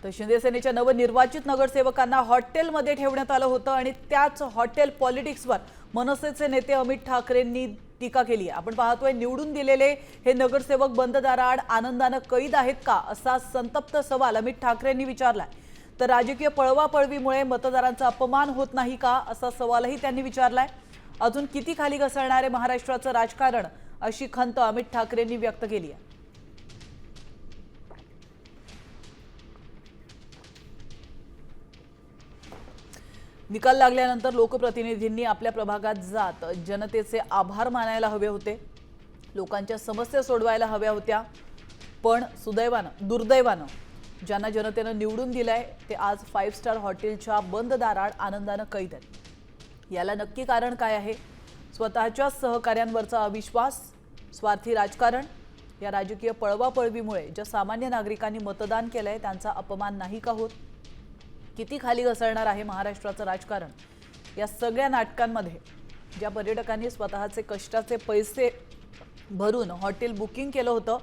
तर शिंदे सेनेच्या नवनिर्वाचित नगरसेवकांना हॉटेलमध्ये ठेवण्यात आलं होतं आणि त्याच हॉटेल पॉलिटिक्सवर मनसेचे नेते अमित ठाकरेंनी टीका केली आहे। आपण पाहतोय निवडून दिलेले हे नगरसेवक बंद दाराआड आनंदाने कैद आहेत का असा संतप्त सवाल अमित ठाकरेंनी विचारलाय। तर राजकीय पळवापळवीमुळे मतदारांचा अपमान होत नाही का असा सवालही त्यांनी विचारलाय। अजून किती खाली घसरणारे महाराष्ट्राचं राजकारण अशी खंत अमित ठाकरेंनी व्यक्त केली आहे। निकाल लागल्यानंतर लोकप्रतिनिधींनी आपल्या प्रभागात जात जनतेचे आभार मानायला हवे होते, लोकांच्या समस्या सोडवायला हव्या होत्या। पण सुदैवानं दुर्दैवानं ज्यांना जनतेने निवडून दिलंय ते आज 5 स्टार हॉटेलच्या बंद दाराआड आनंदाने कैद आहेत। याला नक्की कारण काय आहे? स्वतःच्या सहकार्यांवरचा अविश्वास, स्वार्थी राजकारण, या राजकीय पळवापळवीमुळे ज्या सामान्य नागरिकांनी मतदान केलंय त्यांचा अपमान नाही का होत? किती खाली घसरणार आहे महाराष्ट्राचं राजकारण? या सगळ्या नाटकांमध्ये ज्या पर्यटकांनी स्वतःचे कष्टाचे पैसे भरून हॉटेल बुकिंग केलं होतं